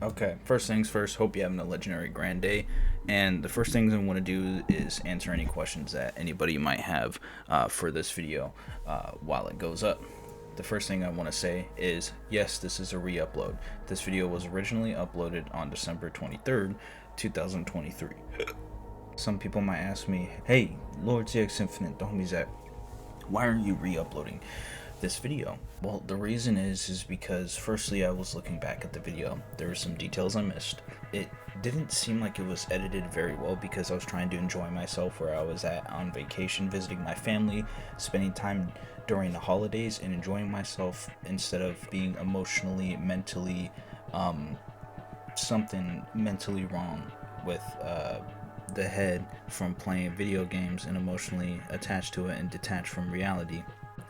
Okay, first things first, hope you're having a legendary grand day. And the first things I want to do is answer any questions that anybody might have for this video while it goes up. The first thing I want to say is, yes, this is a re-upload. This video was originally uploaded on December 23rd, 2023. Some people might ask me, hey, Lord ZXinfinite, the homie Zach, why are you re-uploading this video? Well, the reason is because firstly I was looking back at the video. There were some details I missed. It didn't seem like it was edited very well because I was trying to enjoy myself where I was at on vacation, visiting my family, spending time during the holidays and enjoying myself instead of being emotionally, mentally, something mentally wrong with the head from playing video games and emotionally attached to it and detached from reality.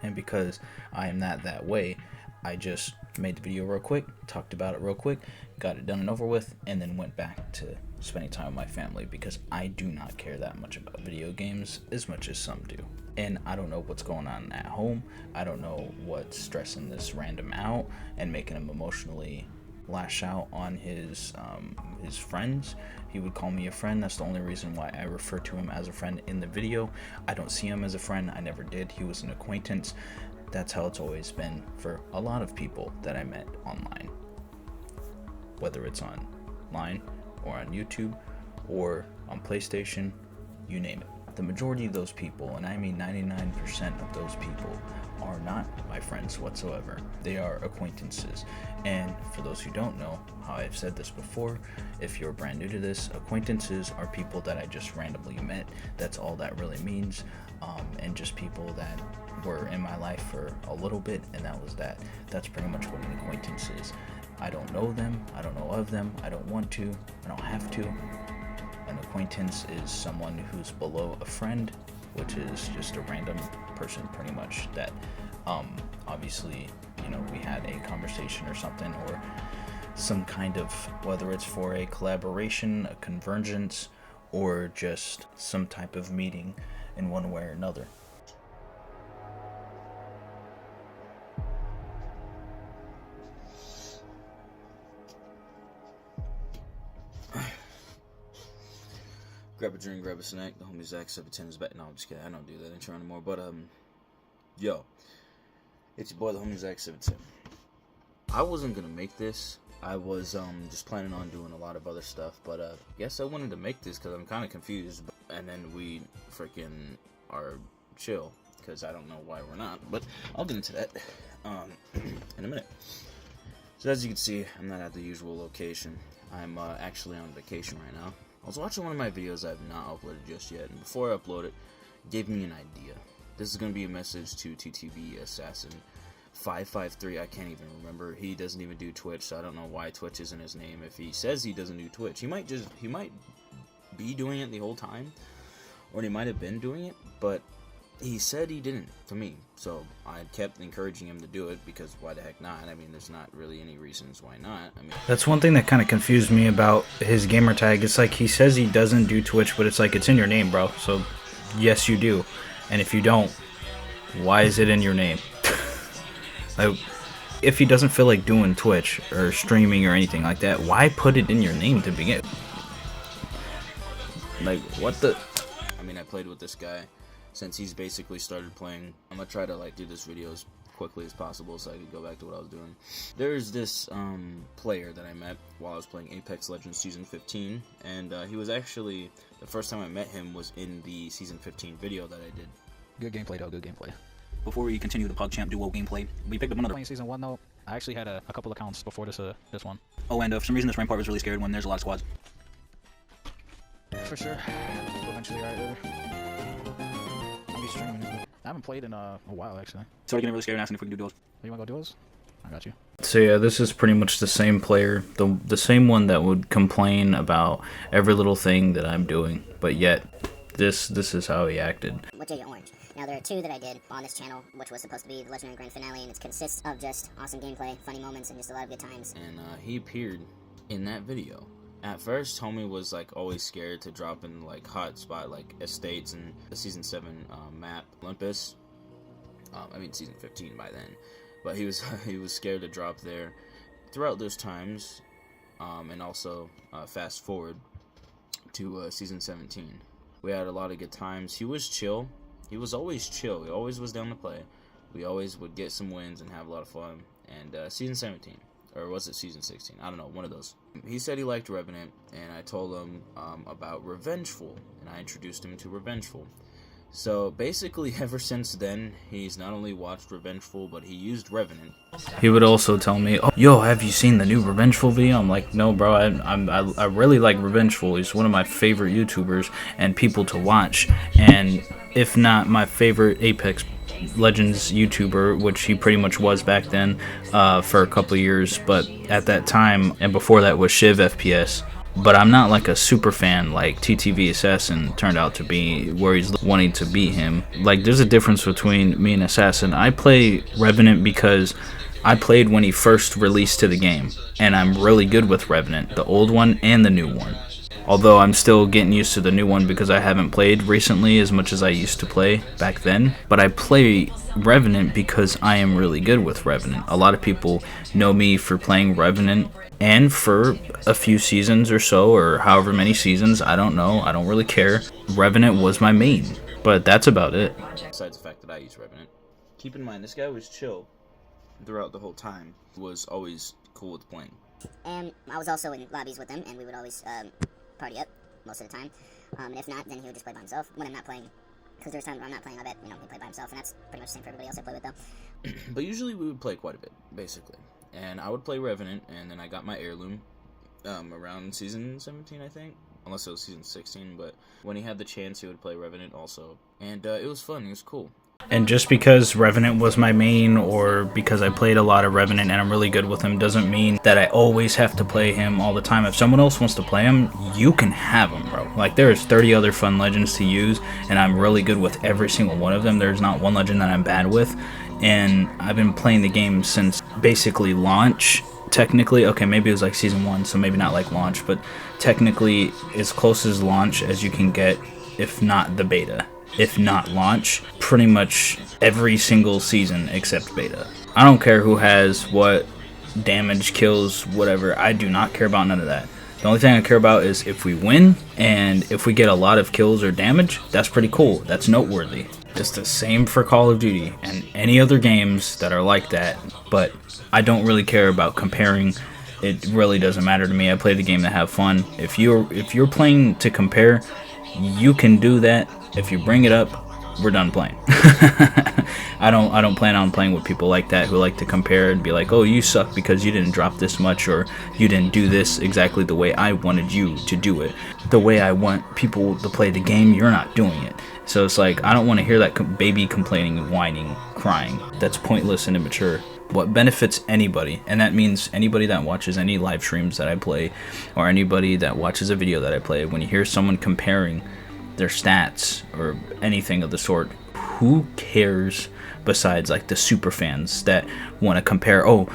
And because I am not that way, I just made the video real quick, talked about it real quick, got it done and over with, and then went back to spending time with my family because I do not care that much about video games as much as some do. And I don't know what's going on at home. I don't know what's stressing this random out and making him emotionally lash out on his friends. He would call me a friend. That's the only reason why I refer to him as a friend in the video. I don't see him as a friend. I never did. He was an acquaintance. That's how it's always been for a lot of people that I met online, whether it's online or on YouTube or on PlayStation, you name it. The majority of those people, and I mean 99% of those people, are not my friends whatsoever. They are acquaintances. And for those who don't know, how I've said this before, if you're brand new to this, acquaintances are people that I just randomly met. That's all that really means. And just people that were in my life for a little bit, and that was that. That's pretty much what an acquaintance is. I don't know them, I don't know of them, I don't want to, I don't have to. An acquaintance is someone who's below a friend, which is just a random person pretty much that obviously, you know, we had a conversation or something, or some kind of, whether it's for a collaboration, a convergence, or just some type of meeting in one way or another. Grab a drink, grab a snack. The homie ZXinfinite is back. No, I'm just kidding. I don't do that intro anymore. But yo, it's your boy, the homie ZXinfinite. I wasn't gonna make this. I was just planning on doing a lot of other stuff. But yes, I wanted to make this because I'm kind of confused. And then we freaking are chill because I don't know why we're not. But I'll get into that in a minute. So as you can see, I'm not at the usual location. I'm actually on vacation right now. I was watching one of my videos I have not uploaded just yet, and before I upload it, gave me an idea. This is going to be a message to TTV Assassin553. I can't even remember. He doesn't even do Twitch, so I don't know why Twitch isn't his name. If he says he doesn't do Twitch, he might be doing it the whole time, or he might have been doing it, but he said he didn't to me, so I kept encouraging him to do it because why the heck not? I mean, there's not really any reasons why not. I mean, that's one thing that kind of confused me about his gamer tag. It's like he says he doesn't do Twitch, but it's like it's in your name, bro. So yes, you do, and if you don't, why is it in your name? Like, if he doesn't feel like doing Twitch or streaming or anything like that, why put it in your name to begin? Like, what the? I mean, I played with this guy since he's basically started playing. I'm gonna try to like do this video as quickly as possible so I can go back to what I was doing. There's this player that I met while I was playing Apex Legends Season 15, and he was actually, the first time I met him was in the Season 15 video that I did. Good gameplay though, good gameplay. Before we continue the PugChamp duo gameplay, we picked up another. Playing Season 1 though, I actually had a couple accounts before this one. Oh, and for some reason this Rampart was really scared when there's a lot of squads. For sure. Eventually, alright, over. I'll be streaming. I haven't played in a while actually. So we're getting really scared and asking if we can do duos. You wanna go duos? I got you. So yeah, this is pretty much the same player, the same one that would complain about every little thing that I'm doing, but yet this is how he acted. With JJOrange. Now there are two that I did on this channel, which was supposed to be the Legendary Grand Finale, and it consists of just awesome gameplay, funny moments, and just a lot of good times. And he appeared in that video. At first, homie was like always scared to drop in like hot spot like estates and the Season 7 map Olympus. I mean Season 15 by then, but he was he was scared to drop there. Throughout those times, and also fast forward to season 17. We had a lot of good times. He was chill. He was always chill. He always was down to play. We always would get some wins and have a lot of fun. And season 17, or was it season 16? I don't know, one of those. He said he liked Revenant, and I told him about Revengeful, and I introduced him to Revengeful. So basically, ever since then, he's not only watched Revengeful, but he used Revenant. He would also tell me, "Oh, yo, have you seen the new Revengeful video?" I'm like, "No, bro. I really like Revengeful. He's one of my favorite YouTubers and people to watch, and if not my favorite Apex Legends YouTuber, which he pretty much was back then for a couple of years. But at that time and before that was Shiv FPS." But I'm not like a super fan like TTV Assassin turned out to be, where he's wanting to be him. Like, there's a difference between me and Assassin. I play Revenant because I played when he first released to the game, and I'm really good with Revenant, the old one and the new one. Although I'm still getting used to the new one because I haven't played recently as much as I used to play back then. But I play Revenant because I am really good with Revenant. A lot of people know me for playing Revenant, and for a few seasons or so, or however many seasons, I don't know, I don't really care. Revenant was my main, but that's about it. Besides the fact that I use Revenant. Keep in mind, this guy was chill throughout the whole time. He was always cool with playing. And I was also in lobbies with him, and we would always party up most of the time. And if not, then he would just play by himself when I'm not playing. Because there's times when I'm not playing, I bet, he'd play by himself, and that's pretty much the same for everybody else I play with, though. But usually we would play quite a bit, basically. And I would play Revenant, and then I got my heirloom around season 17, I think. Unless it was season 16, but when he had the chance, he would play Revenant also. And it was fun, it was cool. And just because Revenant was my main, or because I played a lot of Revenant and I'm really good with him, doesn't mean that I always have to play him all the time. If someone else wants to play him, you can have him, bro. Like, there's 30 other fun legends to use, and I'm really good with every single one of them. There's not one legend that I'm bad with. And I've been playing the game since basically launch, technically. Okay, maybe it was like season 1, so maybe not like launch, but technically as close as launch as you can get, if not the beta. If not launch, pretty much every single season except beta. I don't care who has what, damage, kills, whatever. I do not care about none of that. The only thing I care about is if we win, and if we get a lot of kills or damage, that's pretty cool. That's noteworthy. It's the same for Call of Duty and any other games that are like that, but I don't really care about comparing. It really doesn't matter to me. I play the game to have fun. If you're playing to compare, you can do that. If you bring it up, we're done playing. I don't plan on playing with people like that who like to compare and be like, "Oh, you suck because you didn't drop this much, or you didn't do this exactly the way I wanted you to do it. The way I want people to play the game, you're not doing it." So it's like, I don't want to hear that baby complaining, whining, crying. That's pointless and immature. What benefits anybody, and that means anybody that watches any live streams that I play, or anybody that watches a video that I play, when you hear someone comparing their stats or anything of the sort, who cares besides like the super fans that want to compare, "Oh,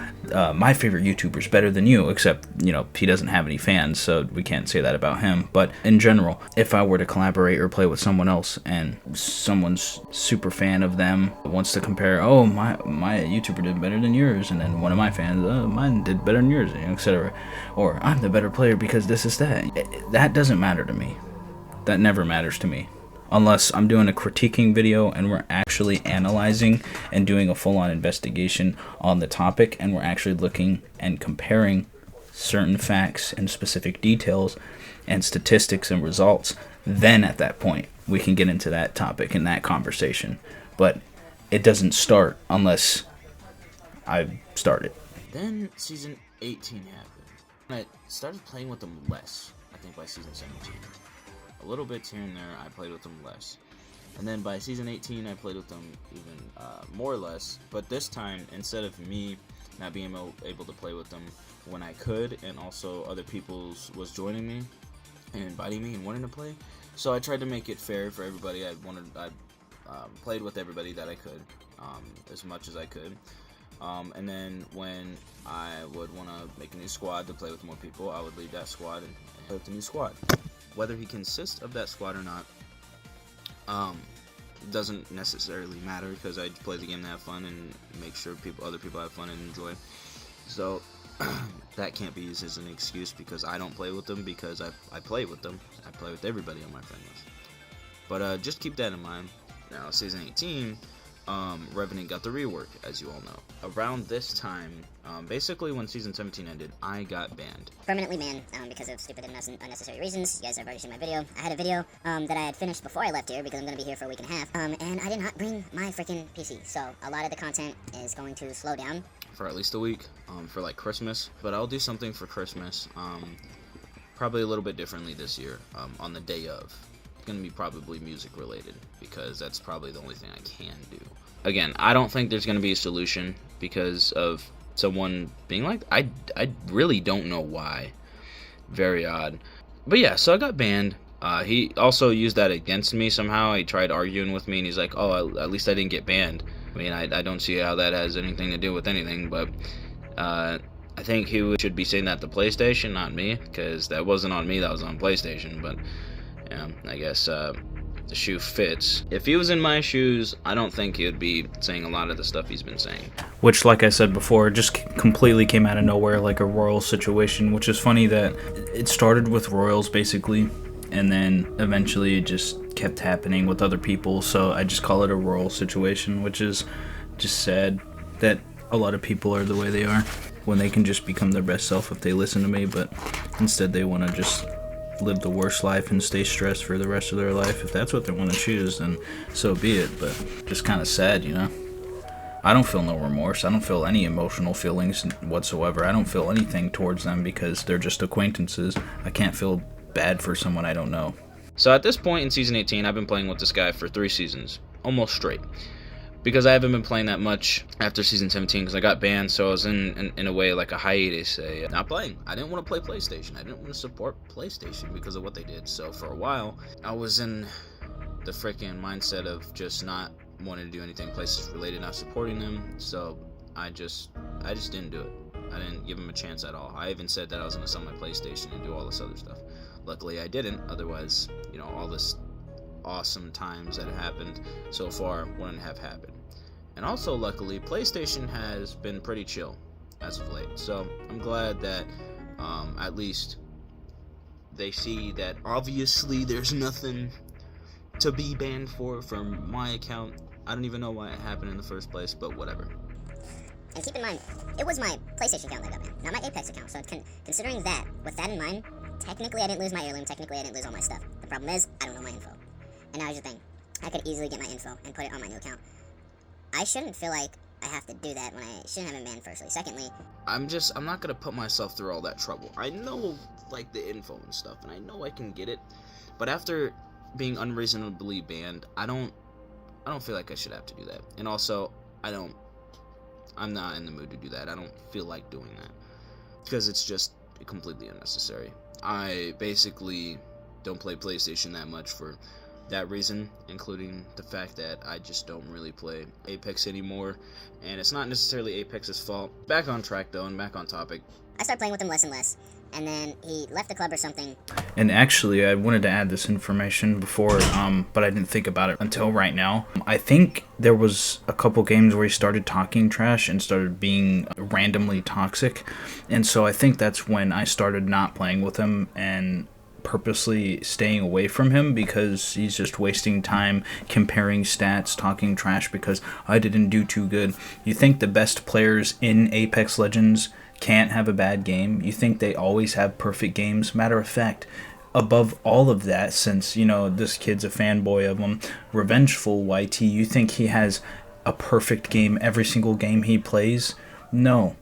my favorite YouTuber's better than you," except, he doesn't have any fans, so we can't say that about him. But in general, if I were to collaborate or play with someone else and someone's super fan of them wants to compare, "Oh, my YouTuber did better than yours," and then one of my fans, "Mine did better than yours," etc., or "I'm the better player because this is that," that doesn't matter to me. That never matters to me. Unless I'm doing a critiquing video and we're actually analyzing and doing a full-on investigation on the topic, and we're actually looking and comparing certain facts and specific details and statistics and results, then at that point we can get into that topic and that conversation. But it doesn't start unless I start it. Then season 18 happened. I started playing with them less, I think by season 17. A little bit here and there, I played with them less. And then by season 18, I played with them even more or less. But this time, instead of me not being able to play with them when I could, and also other people was joining me and inviting me and wanting to play, so I tried to make it fair for everybody. I played with everybody that I could, as much as I could. And then when I would want to make a new squad to play with more people, I would leave that squad and play with the new squad. Whether he consists of that squad or not, doesn't necessarily matter, because I play the game to have fun and make sure other people have fun and enjoy. So that can't be used as an excuse because I don't play with them, because I play with them. I play with everybody on my friend list. But just keep that in mind. Now, Season 18, Revenant got the rework, as you all know. Around this time, basically when Season 17 ended, I got banned. Permanently banned because of stupid and unnecessary reasons. You guys have already seen my video. I had a video that I had finished before I left here because I'm going to be here for a week and a half. And I did not bring my freaking PC. So a lot of the content is going to slow down. For at least a week, for like Christmas. But I'll do something for Christmas, probably a little bit differently this year, on the day of. It's going to be probably music related, because that's probably the only thing I can do. Again, I don't think there's going to be a solution because of someone being like, I really don't know why. Very odd. But yeah, so I got banned. He also used that against me somehow. He tried arguing with me, and he's like, oh, at least I didn't get banned. I mean, I don't see how that has anything to do with anything, but I think he should be saying that to PlayStation, not me, because that wasn't on me, that was on PlayStation. But yeah, I guess the shoe fits. If he was in my shoes, I don't think he would be saying a lot of the stuff he's been saying. Which, like I said before, just completely came out of nowhere, like a Royals situation, which is funny that it started with Royals, basically, and then eventually it just kept happening with other people, so I just call it a Royals situation, which is just sad that a lot of people are the way they are when they can just become their best self if they listen to me, but instead they want to just live the worst life and stay stressed for the rest of their life. If that's what they want to choose, then so be it, but just kind of sad, you know? I don't feel no remorse. I don't feel any emotional feelings whatsoever. I don't feel anything towards them because they're just acquaintances. I can't feel bad for someone I don't know. So at this point in Season 18, I've been playing with this guy for 3 seasons, almost straight. Because I haven't been playing that much after Season 17 because I got banned, so I was in a way like a hiatus, not playing. I didn't want to play PlayStation. I didn't want to support PlayStation because of what they did. So for a while, I was in the freaking mindset of just not wanting to do anything PlayStation related, not supporting them. So I just didn't do it. I didn't give him a chance at all. I even said that I was going to sell my PlayStation and do all this other stuff. Luckily, I didn't. Otherwise, you know, all this awesome times that have happened so far wouldn't have happened. And also, luckily, PlayStation has been pretty chill as of late. So I'm glad that at least they see that obviously there's nothing to be banned for from my account. I don't even know why it happened in the first place, but whatever. And keep in mind, it was my PlayStation account that got banned, not my Apex account. So considering that, with that in mind, technically I didn't lose my heirloom, technically I didn't lose all my stuff. The problem is, I don't know my info. And now here's the thing. I could easily get my info and put it on my new account. I shouldn't feel like I have to do that when I shouldn't have been banned firstly. Secondly, I'm not gonna put myself through all that trouble. I know, like, the info and stuff, and I know I can get it. But after being unreasonably banned, I don't feel like I should have to do that. And also, I'm not in the mood to do that. I don't feel like doing that. Because it's just completely unnecessary. I basically don't play PlayStation that much for that reason, including the fact that I just don't really play Apex anymore, and it's not necessarily Apex's fault. Back on track though, and back on topic. I started playing with him less and less, and then he left the club or something. And actually, I wanted to add this information before, but I didn't think about it until right now. I think there was a couple games where he started talking trash and started being randomly toxic, and so I think that's when I started not playing with him and purposely staying away from him, because he's just wasting time comparing stats, talking trash because I didn't do too good. You think the best players in Apex Legends can't have a bad game? You think they always have perfect games? Matter of fact, above all of that, since, you know, this kid's a fanboy of him, Revengefulyt, you think he has a perfect game every single game he plays? No.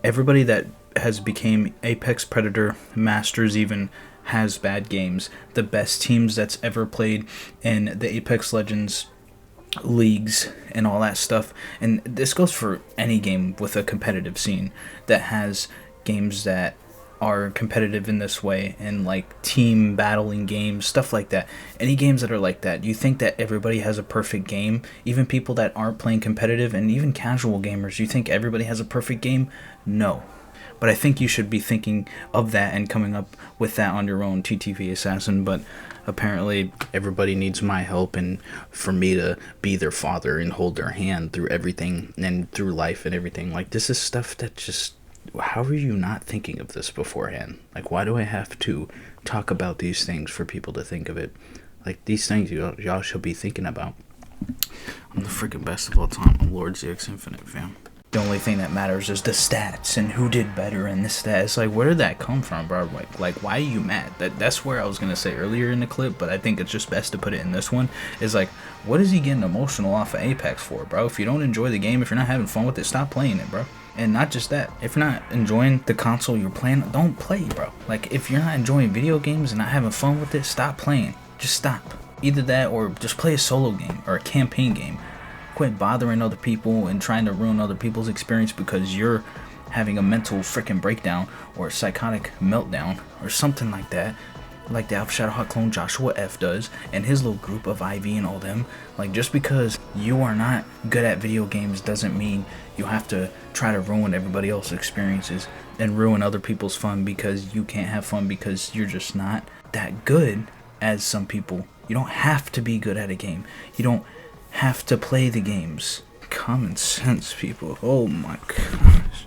Everybody that has became Apex Predator, Masters even, has bad games. The best teams that's ever played in the Apex Legends leagues and all that stuff, and this goes for any game with a competitive scene that has games that are competitive in this way, and like team battling games, stuff like that. Any games that are like that, you think that everybody has a perfect game? Even people that aren't playing competitive, and even casual gamers, you think everybody has a perfect game? No. But I think you should be thinking of that and coming up with that on your own, TTV Assassin. But apparently everybody needs my help, and for me to be their father and hold their hand through everything and through life and everything. Like, this is stuff that just how are you not thinking of this beforehand? Like, why do I have to talk about these things for people to think of it? Like, these things y'all should be thinking about. I'm the freaking best of all time. I'm Lord ZXinfinite, fam. The only thing that matters is the stats and who did better and this stat. It's like, where did that come from, bro? Like why are you mad? That's where I was gonna say earlier in the clip, but I think it's just best to put it in this one. Is like, what is he getting emotional off of Apex for, bro? If you don't enjoy the game, if you're not having fun with it, stop playing it, bro. And not just that, if you're not enjoying the console you're playing, don't play, bro. Like, if you're not enjoying video games and not having fun with it, stop playing. Just stop. Either that or just play a solo game or a campaign game. Quit bothering other people and trying to ruin other people's experience because you're having a mental freaking breakdown or a psychotic meltdown or something like that, like the Alpha Shadow Hot clone Joshua F does and his little group of IV and all them. Like, just because you are not good at video games doesn't mean you have to try to ruin everybody else's experiences and ruin other people's fun because you can't have fun because you're just not that good as some people. You don't have to be good at a game. You don't have to play the games. Common sense, people. Oh my gosh.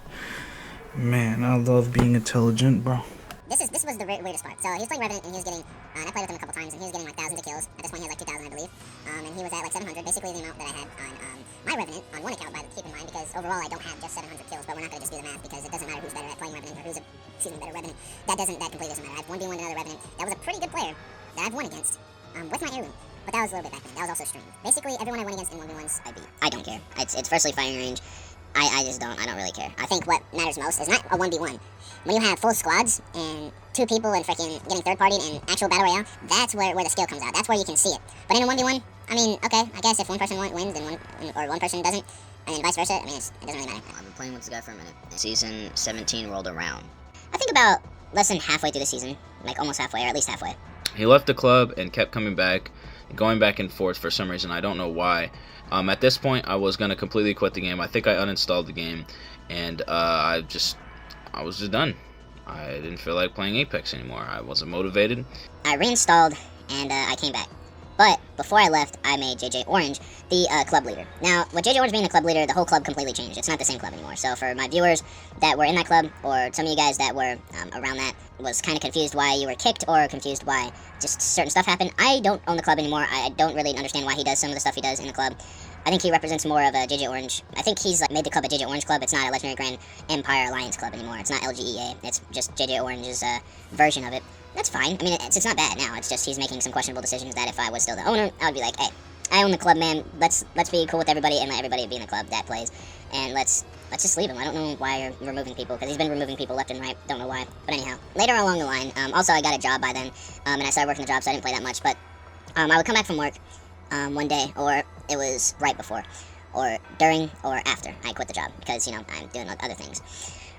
Man, I love being intelligent, bro. This was the weirdest part. So he was playing Revenant and he was getting, and I played with him a couple times, and he was getting like thousands of kills. At this point he had like 2,000, I believe. And he was at like 700, basically the amount that I had on my Revenant on one account, keep in mind, because overall I don't have just 700 kills, but we're not going to just do the math because it doesn't matter who's better at playing Revenant or who's a better Revenant. That completely doesn't matter. I've 1v1 another Revenant that was a pretty good player that I've won against with my heirloom. But that was a little bit back then. That was also streamed. Basically, everyone I went against in 1v1s, I beat. I don't care. It's firstly firing range. I just don't. I don't really care. I think what matters most is not a 1v1. When you have full squads and 2 people and freaking getting third party and actual battle royale, that's where the skill comes out. That's where you can see it. But in a 1v1, I mean, okay, I guess if one person wins then one person doesn't, and then vice versa, I mean, it doesn't really matter. I've been playing with this guy for a minute. Season 17 rolled around. I think about less than halfway through the season, like almost halfway, or at least halfway. He left the club and kept coming back, going back and forth for some reason. I don't know why. At this point, I was gonna completely quit the game. I think I uninstalled the game, and I was just done. I didn't feel like playing Apex anymore. I wasn't motivated. I reinstalled, and I came back. But before I left, I made JJOrange the club leader. Now, with JJOrange being the club leader, the whole club completely changed. It's not the same club anymore. So for my viewers that were in that club, or some of you guys that were around that, was kind of confused why you were kicked, or confused why just certain stuff happened, I don't own the club anymore. I don't really understand why he does some of the stuff he does in the club. I think he represents more of a JJOrange. I think he's like made the club a JJOrange club. It's not a Legendary Grand Empire Alliance club anymore. It's not LGEA. It's just JJOrange's version of it. That's fine. I mean, it's not bad now. It's just he's making some questionable decisions that if I was still the owner, I would be like, hey, I own the club, man. Let's be cool with everybody and let everybody be in the club that plays. And let's just leave him. I don't know why you're removing people, because he's been removing people left and right. Don't know why. But anyhow, later along the line, also I got a job by then, and I started working the job, so I didn't play that much. But I would come back from work one day, or it was right before, or during, or after I quit the job, because, you know, I'm doing other things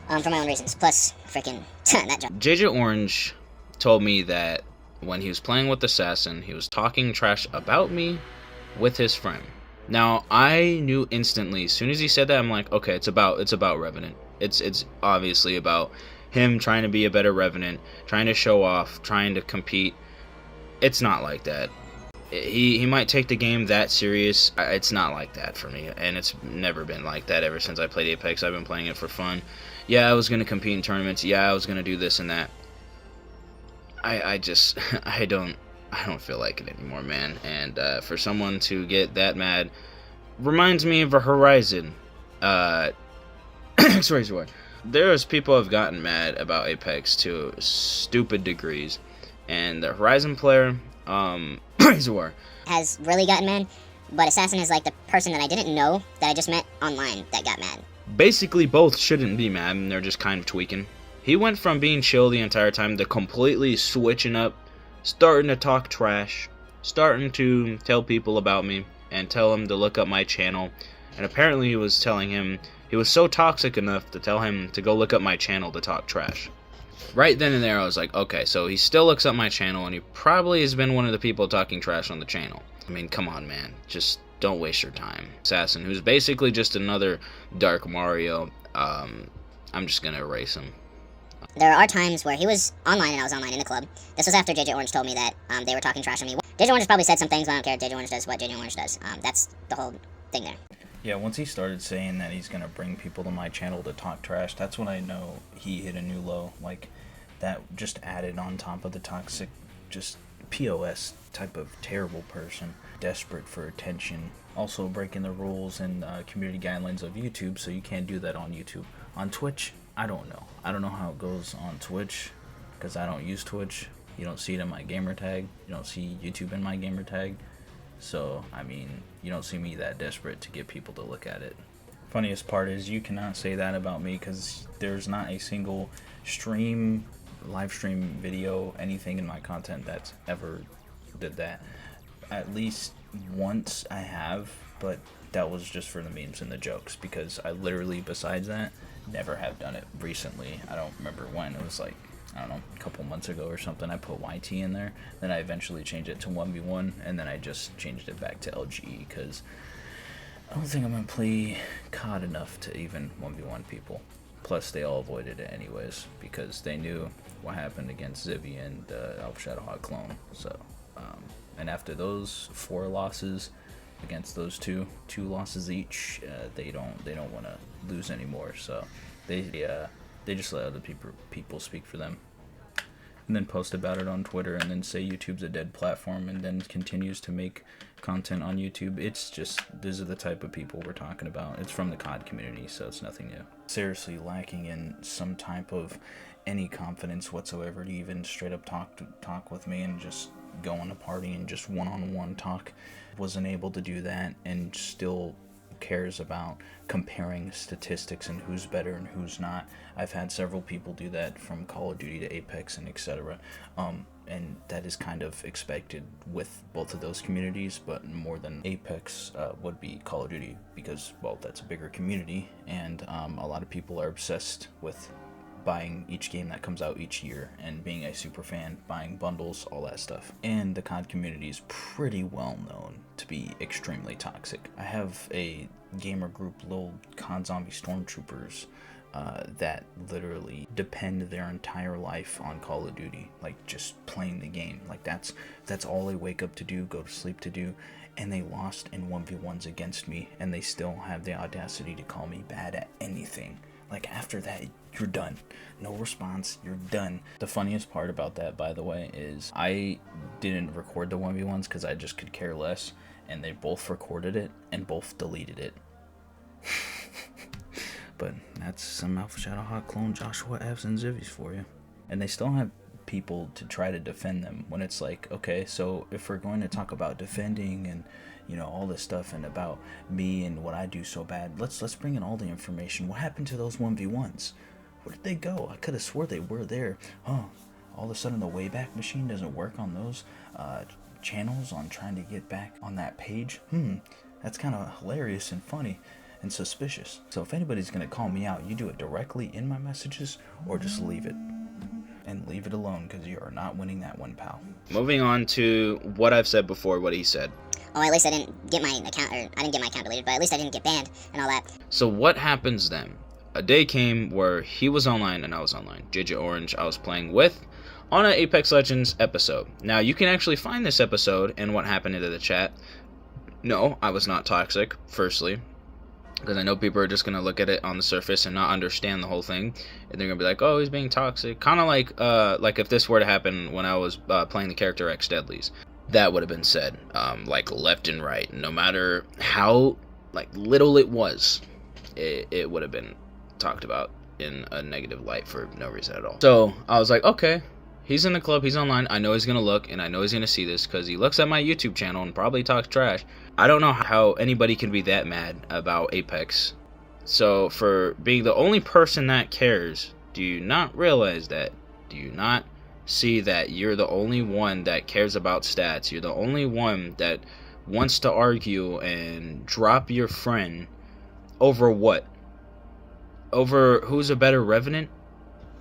for my own reasons. Plus, freaking that job. JJOrange told me that when he was playing with Assassin, he was talking trash about me with his friend. Now, I knew instantly, as soon as he said that, I'm like, okay, it's about Revenant. It's obviously about him trying to be a better Revenant, trying to show off, trying to compete. It's not like that. He might take the game that serious. It's not like that for me, and it's never been like that ever since I played Apex. I've been playing it for fun. Yeah, I was going to compete in tournaments. Yeah, I was going to do this and that. I don't feel like it anymore, man. And for someone to get that mad reminds me of a Horizon. There's people have gotten mad about Apex to stupid degrees, and the Horizon player, has really gotten mad, but Assassin is like the person that I didn't know that I just met online that got mad. Basically, both shouldn't be mad, and they're just kind of tweaking. He went from being chill the entire time to completely switching up, starting to talk trash, starting to tell people about me, and tell him to look up my channel. And apparently he was telling him, he was so toxic enough to tell him to go look up my channel to talk trash. Right then and there I was like, okay, so he still looks up my channel, and he probably has been one of the people talking trash on the channel. I mean, come on, man. Just don't waste your time. Assassin, who's basically just another Dark Mario, I'm just gonna erase him. There are times where he was online and I was online in the club. This was after JJOrange told me that they were talking trash on me. JJOrange probably said some things, but I don't care. JJOrange does what JJOrange does. That's the whole thing there. Yeah, once he started saying that he's gonna bring people to my channel to talk trash, that's when I know he hit a new low. Like, that just added on top of the toxic, just POS type of terrible person, desperate for attention, also breaking the rules and community guidelines of YouTube, so you can't do that on YouTube. On Twitch, I don't know. I don't know how it goes on Twitch, because I don't use Twitch. You don't see it in my gamer tag. You don't see YouTube in my gamer tag. So, I mean, you don't see me that desperate to get people to look at it. Funniest part is you cannot say that about me, because there's not a single stream, live stream, video, anything in my content that's ever did that. At least once I have, but that was just for the memes and the jokes, because I literally, besides that, never have done it recently. I don't remember when. It was like, I don't know, a couple months ago or something. I put YT in there, then I eventually changed it to 1v1, and then I just changed it back to LGE, because I don't think I'm going to play COD enough to even 1v1 people. Plus, they all avoided it anyways, because they knew what happened against Zivy and lmfao clone. So, and after those 4 losses against those two losses each, they don't want to lose anymore. So they just let other people speak for them, and then post about it on Twitter, and then say YouTube's a dead platform, and then continues to make content on YouTube. It's just, these are the type of people we're talking about. It's from the COD community, so it's nothing new. Seriously lacking in some type of any confidence whatsoever to even straight up talk with me and just go on a party and just one-on-one talk. Wasn't able to do that, and still cares about comparing statistics and who's better and who's not. I've had several people do that, from Call of Duty to Apex and etc. And that is kind of expected with both of those communities, but more than Apex would be Call of Duty, because, well, that's a bigger community, and a lot of people are obsessed with buying each game that comes out each year and being a super fan, buying bundles, all that stuff. And the COD community is pretty well known to be extremely toxic. I have a gamer group, little COD zombie stormtroopers, that literally depend their entire life on Call of Duty, like just playing the game. Like that's all they wake up to do, go to sleep to do. And they lost in 1v1s against me, and they still have the audacity to call me bad at anything. Like, after that, you're done. No response, you're done. The funniest part about that, by the way, is I didn't record the 1v1s because I just could care less, and they both recorded it and both deleted it. But that's some lmfao clone Joshua F's and Zivvies for you. And they still have people to try to defend them, when it's like, okay, so if we're going to talk about defending and, you know, all this stuff and about me and what I do so bad, let's bring in all the information. What happened to those 1v1s? Where did they go? I could have swore they were there. Oh, all of a sudden the Wayback Machine doesn't work on those channels on trying to get back on that page. That's kind of hilarious and funny and suspicious. So if anybody's gonna call me out, you do it directly in my messages, or just leave it. And leave it alone, because you are not winning that one, pal. Moving on to what I've said before, what he said. Oh, at least I didn't get my account, or I didn't get my account deleted, but at least I didn't get banned and all that. So what happens then? A day came where he was online and I was online. JJOrange I was playing with on an Apex Legends episode. Now, you can actually find this episode and what happened into the chat. No, I was not toxic, firstly, because I know people are just going to look at it on the surface and not understand the whole thing, and they're going to be like, oh, he's being toxic. Kind of like if this were to happen when I was playing the character X Deadlies. That would have been said, like, left and right. No matter how, like, little it was, it would have been talked about in a negative light for no reason at all. So I was like, okay, he's in the club, he's online, I know he's gonna look, and I know he's gonna see this, because he looks at my YouTube channel and probably talks trash. I don't know how anybody can be that mad about Apex. So for being the only person that cares, do you not realize that? Do you not see that you're the only one that cares about stats? You're the only one that wants to argue and drop your friend over what? Over who's a better Revenant?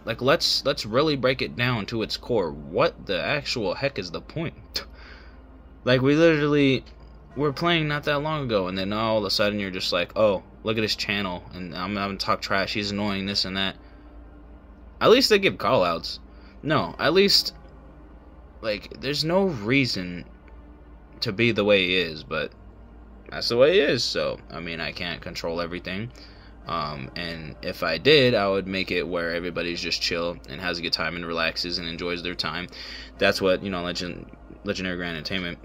Like, let's really break it down to its core. What the actual heck is the point? Like, we literally were playing not that long ago, and then all of a sudden you're just like, oh, look at his channel, and I'm gonna talk trash, he's annoying, this and that. At least they give callouts. No, at least, like, there's no reason to be the way he is, but that's the way it is. So I mean, I can't control everything. And if I did, I would make it where everybody's just chill and has a good time and relaxes and enjoys their time. That's what, you know, Legendary Grand Entertainment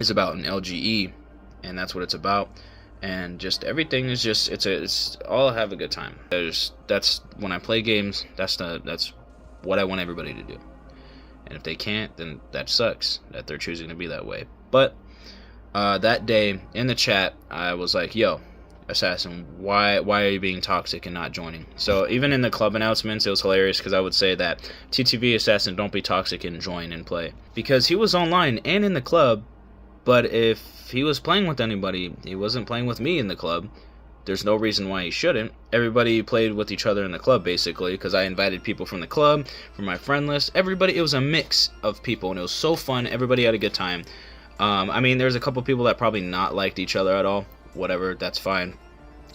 is about in LGE, and that's what it's about. And just everything is just it's all have a good time. That's when I play games, that's what I want everybody to do. And if they can't, then that sucks that they're choosing to be that way. But that day in the chat, I was like, yo, Assassin, why are you being toxic and not joining? So even in the club announcements, it was hilarious because I would say that TTV, Assassin, don't be toxic and join and play, because he was online and in the club. But if he was playing with anybody, he wasn't playing with me in the club. There's no reason why he shouldn't. Everybody played with each other in the club, basically, because I invited people from the club, from my friend list. Everybody, it was a mix of people, and it was so fun. Everybody had a good time. I mean, there's a couple people that probably not liked each other at all. Whatever, that's fine.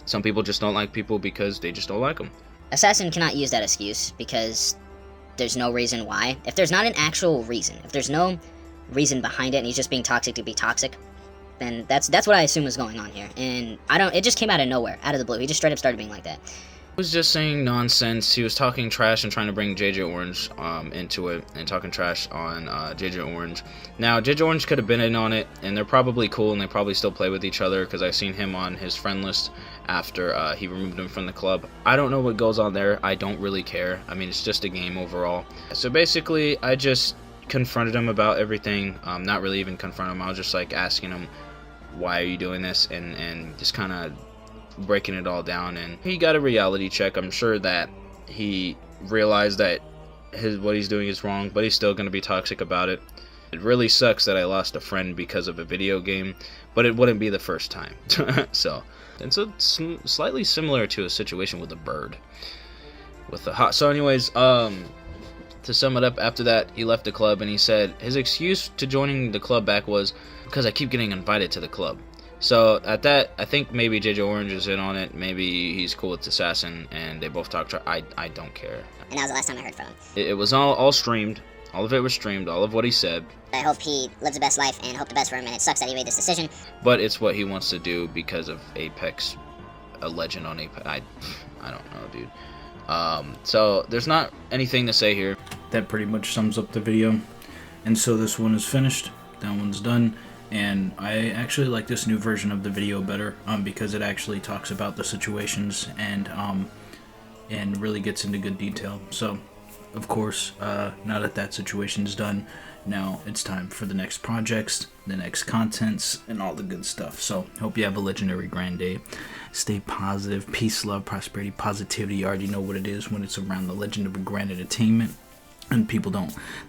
Some people just don't like people because they just don't like them. Assassin cannot use that excuse because there's no reason why. If there's not an actual reason, if there's no reason behind it and he's just being toxic to be toxic, then that's what I assume is going on here. And it just came out of nowhere, out of the blue. He just straight up started being like that. He was just saying nonsense. He was talking trash and trying to bring JJOrange into it, and talking trash on JJOrange. Now, JJOrange could have been in on it, and they're probably cool, and they probably still play with each other, because I've seen him on his friend list after he removed him from the club. I don't know what goes on there. I don't really care. I mean, it's just a game overall. So basically, I just confronted him about everything. Not really even confront him. I was just like asking him, why are you doing this, and just kind of breaking it all down. And he got a reality check. I'm sure that he realized that what he's doing is wrong, but he's still going to be toxic about it. It really sucks that I lost a friend because of a video game, but it wouldn't be the first time. So it's slightly similar to a situation with a bird with the hot. So anyways, to sum it up, after that he left the club, and he said his excuse to joining the club back was because I keep getting invited to the club. So at that, I think maybe JJOrange is in on it. Maybe he's cool with Assassin, and they both talk. I don't care. And that was the last time I heard from him. It was all streamed. All of it was streamed. All of what he said. I hope he lives the best life and hope the best for him. And it sucks that he made this decision. But it's what he wants to do because of Apex, a legend on Apex. I don't know, dude. So there's not anything to say here. That pretty much sums up the video. And so this one is finished. That one's done. And I actually like this new version of the video better, because it actually talks about the situations and really gets into good detail. So, of course, now that situation's done, now it's time for the next projects, the next contents, and all the good stuff. So, hope you have a legendary grand day. Stay positive, peace, love, prosperity, positivity. You already know what it is when it's around the legendary grand entertainment. And people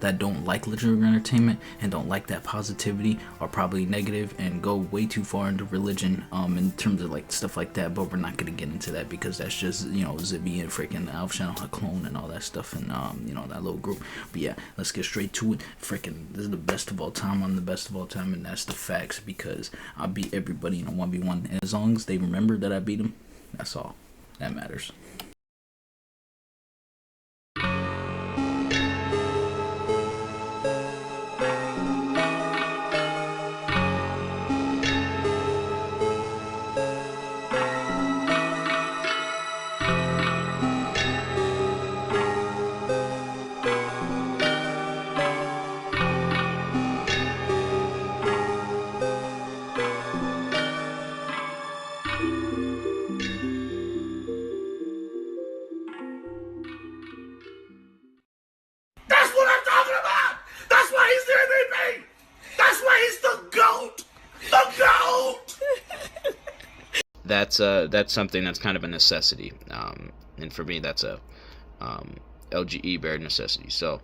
that don't like legendary entertainment and don't like that positivity are probably negative and go way too far into religion in terms of like stuff like that. But we're not gonna get into that because that's just, you know, Zibby and freaking Alf Channel, a clone and all that stuff, and you know, that little group. But yeah, let's get straight to it. Freaking, this is the best of all time. I'm the best of all time, and that's the facts, because I beat everybody in a 1v1, and as long as they remember that I beat them, that's all that matters. That's something that's kind of a necessity, and for me that's a LGE bare necessity. So